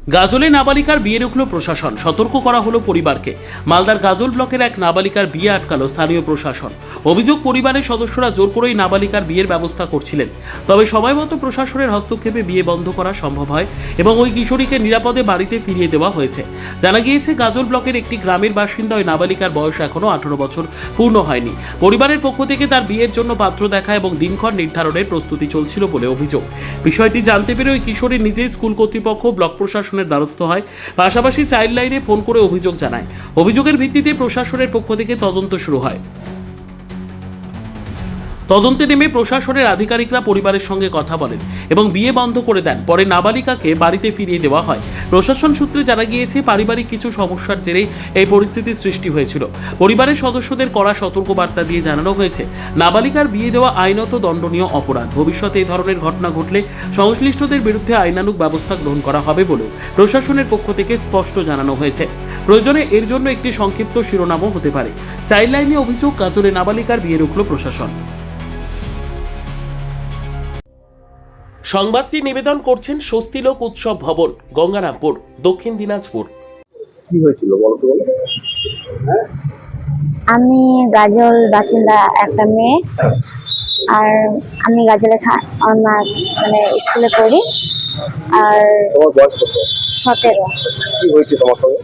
গাজলে নাবালিকার বিয়ে রুখল প্রশাসন, সতর্ক করা হলো পরিবারকে। মালদার গাজল ব্লকের এক নাবালিকার বিয়ে আটকালো স্থানীয় প্রশাসন। অভিযোগ, পরিবারের সদস্যরা জোর করেই নাবালিকার বিয়ের ব্যবস্থা করছিলেন। তবে সময়মতো প্রশাসনের হস্তক্ষেপে বিয়ে বন্ধ করা সম্ভব হয় এবং ওই কিশোরীকে নিরাপদে বাড়িতে ফিরিয়ে দেওয়া হয়েছে। জানা গিয়েছে, গাজল ব্লকের একটি গ্রামের বাসিন্দা ওই নাবালিকার বয়স এখনও 18 বছর পূর্ণ হয়নি। পরিবারের পক্ষ থেকে তার বিয়ের জন্য পাত্র দেখা এবং দিনক্ষণ নির্ধারণের প্রস্তুতি চলছিল বলে অভিযোগ। বিষয়টি জানতে পেরে ওই কিশোরী নিজেই স্কুল কর্তৃপক্ষ, ব্লক প্রশাসনের দ্বারস্থ হয়। পাশাপাশি চাইল্ড লাইনে ফোন করে অভিযোগ জানায়। অভিযোগের ভিত্তিতে প্রশাসনের পক্ষ থেকে তদন্ত শুরু হয়। তদন্তে নেমে প্রশাসনের আধিকারিকরা পরিবারের সঙ্গে কথা বলেন এবং বিয়ে বন্ধ করে দেন। পরে নাবালিকাকে বাড়িতে ফিরিয়ে দেওয়া হয়। প্রশাসন সূত্রে জানা গিয়েছে, পারিবারিক কিছু সমস্যার জেরেই এই পরিস্থিতির সৃষ্টি হয়েছিল। পরিবারের সদস্যদের কড়া সতর্কবার্তা দিয়ে জানানো হয়েছে, নাবালিকার বিয়ে দেওয়া আইনত দণ্ডনীয় অপরাধ। ভবিষ্যতে এই ধরনের ঘটনা ঘটলে সংশ্লিষ্টদের বিরুদ্ধে আইনানুগ ব্যবস্থা গ্রহণ করা হবে বলেও প্রশাসনের পক্ষ থেকে স্পষ্ট জানানো হয়েছে। প্রয়োজনে এর জন্য একটি সংক্ষিপ্ত শিরোনামও হতে পারে। চাইল্ড লাইনে অভিযোগ, গাজলে নাবালিকার বিয়ে রুখল প্রশাসন। সংবাদটি নিবেদন করছেন স্বস্তিলোক উৎসব ভবন, গঙ্গারামপুর, দক্ষিণ দিনাজপুর। কি হয়েছিল বলো তো? আমি গাজল বাসিন্দা একটা মেয়ে, আর আমি গাজলে আমার স্কুলে পড়ি। আর তোমার বয়স কত? 17। কি হয়েছে তোমার সঙ্গে?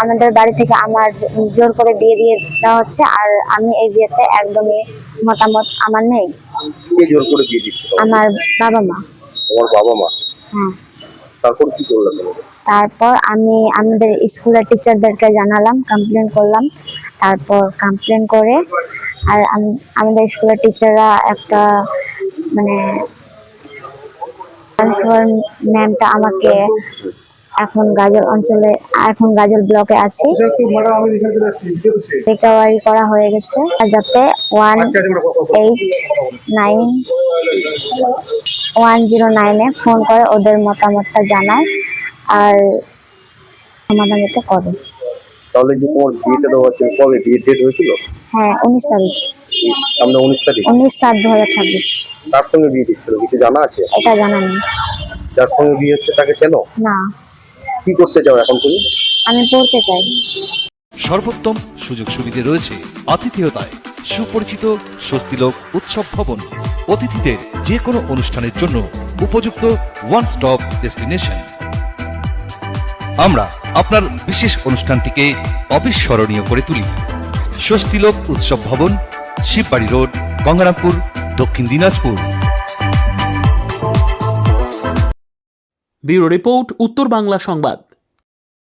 আমাদের বাড়ি থেকে আমার জোর করে বিয়ে দিয়ে দেওয়া হচ্ছে, আর আমি এই বিয়েতে একদমই মতামত আমার নেই। কে জোর করে বিয়ে দিচ্ছে? আমার বাবা মা। তোমার বাবা মা? হ্যাঁ। তারপর কি করলে তুমি? তারপর আমি আমাদের স্কুলের টিচারদেরকে জানালাম, কমপ্লেন করলাম। তারপর কমপ্লেন করে আর আমাদের স্কুলের টিচাররা একটা প্রিন্সিপাল ম্যামটা আমাকে এখন গাজল ব্লকে আছি, রিকভারি করা হয়ে গেছে, যাতে 109 ফোন করে ওদের মতামতটা জানায় আর সমাধান করে। তাহলে যে তোমার বিয়েটা দেওয়া হচ্ছে, কবে বিয়ের ডেট হয়েছিল? হ্যাঁ, 19 তারিখ। সামনে 19 তারিখ। 19/7/2026। তার সঙ্গে বিয়ে দিচ্ছিল, কিছু জানা আছে? এটা জানা নেই। যার সঙ্গে বিয়ে হচ্ছে তাকে চেনো? না। কি করতে চাও এখন তুমি? আমি পড়তে চাই। সর্বোত্তম সুযোগ সুবিধে রয়েছে আতিথেয়তায়। সুপরিচিত স্বস্তিলোক উৎসব ভবন, অতিথিদের যে কোনো অনুষ্ঠানের জন্য উপযুক্ত ওয়ান স্টপ ডেস্টিনেশন। আমরা আপনার বিশেষ অনুষ্ঠানটিকে অবিস্মরণীয় করে তুলি। স্বস্তিলোক উৎসব ভবন, শিববাড়ি রোড, গঙ্গারামপুর, দক্ষিণ দিনাজপুর। ব্যুরো রিপোর্ট, উত্তর বাংলা সংবাদ।